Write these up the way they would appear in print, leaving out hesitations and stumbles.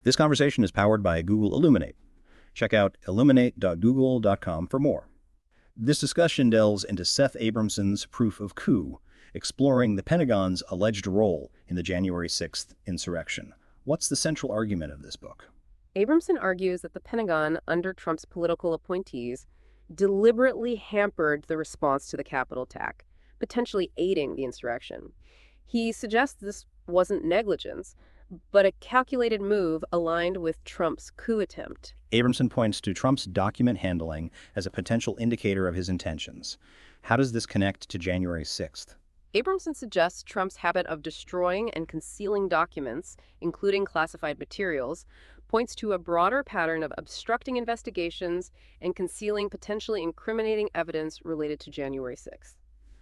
This conversation is powered by Google Illuminate. Check out illuminate.google.com for more. This discussion delves into Seth Abramson's Proof of Coup, exploring the Pentagon's alleged role in the January 6th insurrection. What's the central argument of this book? Abramson argues that the Pentagon, under Trump's political appointees, deliberately hampered the response to the Capitol attack, potentially aiding the insurrection. He suggests this wasn't negligence, but a calculated move aligned with Trump's coup attempt. Abramson points to Trump's document handling as a potential indicator of his intentions. How does this connect to January 6th? Abramson suggests Trump's habit of destroying and concealing documents, including classified materials, points to a broader pattern of obstructing investigations and concealing potentially incriminating evidence related to January 6th.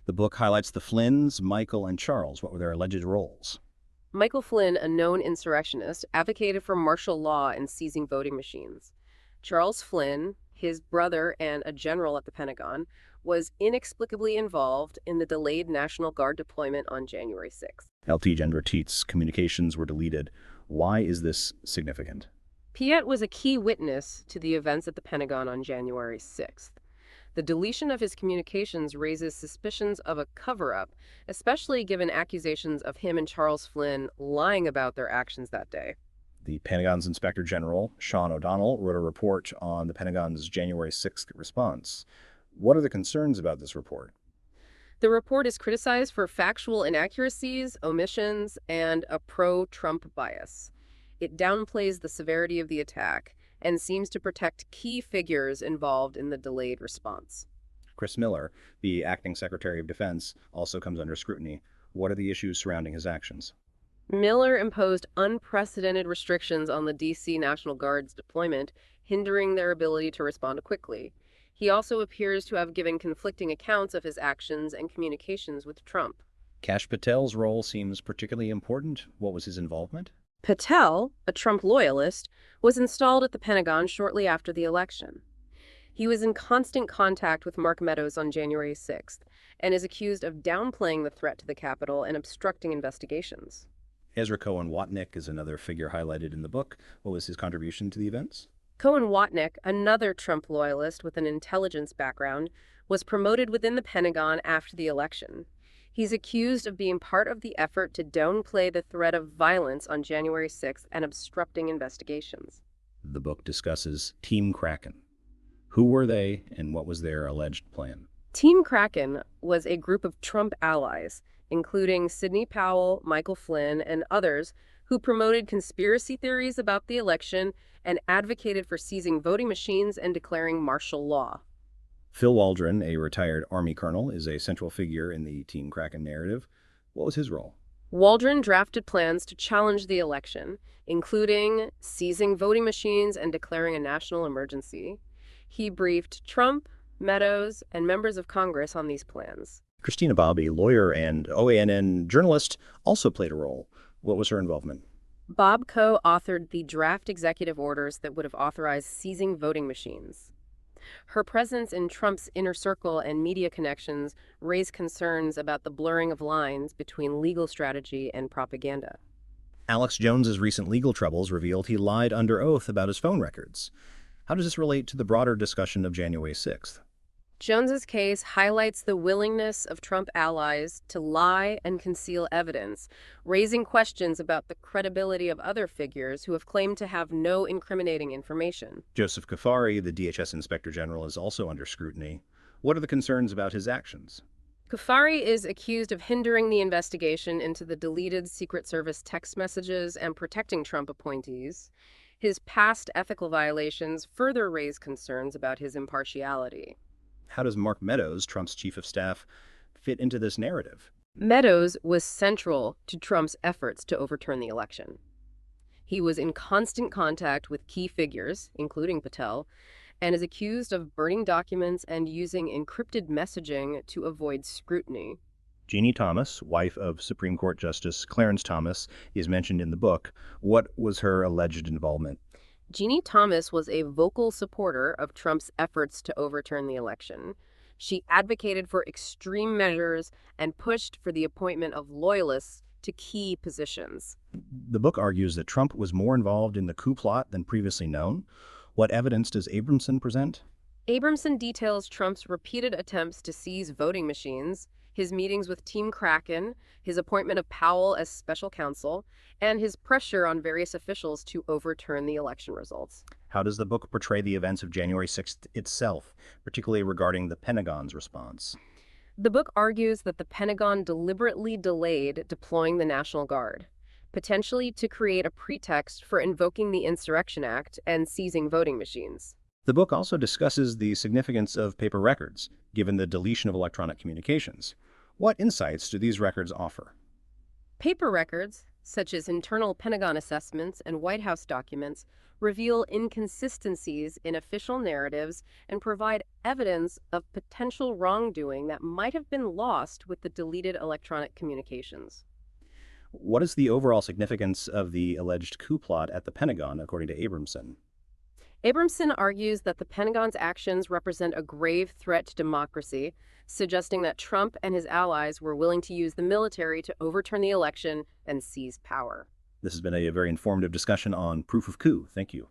The book highlights the Flynns, Michael, and Charles. What were their alleged roles? Michael Flynn, a known insurrectionist, advocated for martial law and seizing voting machines. Charles Flynn, his brother and a general at the Pentagon, was inexplicably involved in the delayed National Guard deployment on January 6th. Lt. communications were deleted. Why is this significant? Piatt was a key witness to the events at the Pentagon on January 6th. The deletion of his communications raises suspicions of a cover-up, especially given accusations of him and Charles Flynn lying about their actions that day. The Pentagon's Inspector General, Sean O'Donnell, wrote a report on the Pentagon's January 6th response. What are the concerns about this report? The report is criticized for factual inaccuracies, omissions, and a pro-Trump bias. It downplays the severity of the attack and seems to protect key figures involved in the delayed response. Chris Miller, the acting Secretary of Defense, also comes under scrutiny. What are the issues surrounding his actions? Miller imposed unprecedented restrictions on the D.C. National Guard's deployment, hindering their ability to respond quickly. He also appears to have given conflicting accounts of his actions and communications with Trump. Kash Patel's role seems particularly important. What was his involvement? Patel, a Trump loyalist, was installed at the Pentagon shortly after the election. He was in constant contact with Mark Meadows on January 6th and is accused of downplaying the threat to the Capitol and obstructing investigations. Ezra Cohen-Watnick is another figure highlighted in the book. What was his contribution to the events? Cohen-Watnick, another Trump loyalist with an intelligence background, was promoted within the Pentagon after the election. He's accused of being part of the effort to downplay the threat of violence on January 6th and obstructing investigations. The book discusses Team Kraken. Who were they and what was their alleged plan? Team Kraken was a group of Trump allies, including Sidney Powell, Michael Flynn, and others, who promoted conspiracy theories about the election and advocated for seizing voting machines and declaring martial law. Phil Waldron, a retired Army colonel, is a central figure in the Team Kraken narrative. What was his role? Waldron drafted plans to challenge the election, including seizing voting machines and declaring a national emergency. He briefed Trump, Meadows, and members of Congress on these plans. Christina Bobb, a lawyer and OANN journalist, also played a role. What was her involvement? Bob co-authored the draft executive orders that would have authorized seizing voting machines. Her presence in Trump's inner circle and media connections raised concerns about the blurring of lines between legal strategy and propaganda. Alex Jones's recent legal troubles revealed he lied under oath about his phone records. How does this relate to the broader discussion of January 6th? Jones's case highlights the willingness of Trump allies to lie and conceal evidence, raising questions about the credibility of other figures who have claimed to have no incriminating information. Joseph Cuffari, the DHS Inspector General, is also under scrutiny. What are the concerns about his actions? Cuffari is accused of hindering the investigation into the deleted Secret Service text messages and protecting Trump appointees. His past ethical violations further raise concerns about his impartiality. How does Mark Meadows, Trump's chief of staff, fit into this narrative? Meadows was central to Trump's efforts to overturn the election. He was in constant contact with key figures, including Patel, and is accused of burning documents and using encrypted messaging to avoid scrutiny. Ginni Thomas, wife of Supreme Court Justice Clarence Thomas, is mentioned in the book. What was her alleged involvement? Ginni Thomas was a vocal supporter of Trump's efforts to overturn the election. She advocated for extreme measures and pushed for the appointment of loyalists to key positions. The book argues that Trump was more involved in the coup plot than previously known. What evidence does Abramson present? Abramson details Trump's repeated attempts to seize voting machines, his meetings with Team Kraken, his appointment of Powell as special counsel, and his pressure on various officials to overturn the election results. How does the book portray the events of January 6th itself, particularly regarding the Pentagon's response? The book argues that the Pentagon deliberately delayed deploying the National Guard, potentially to create a pretext for invoking the Insurrection Act and seizing voting machines. The book also discusses the significance of paper records, given the deletion of electronic communications. What insights do these records offer? Paper records, such as internal Pentagon assessments and White House documents, reveal inconsistencies in official narratives and provide evidence of potential wrongdoing that might have been lost with the deleted electronic communications. What is the overall significance of the alleged coup plot at the Pentagon, according to Abramson? Abramson argues that the Pentagon's actions represent a grave threat to democracy, suggesting that Trump and his allies were willing to use the military to overturn the election and seize power. This has been a very informative discussion on proof of coup. Thank you.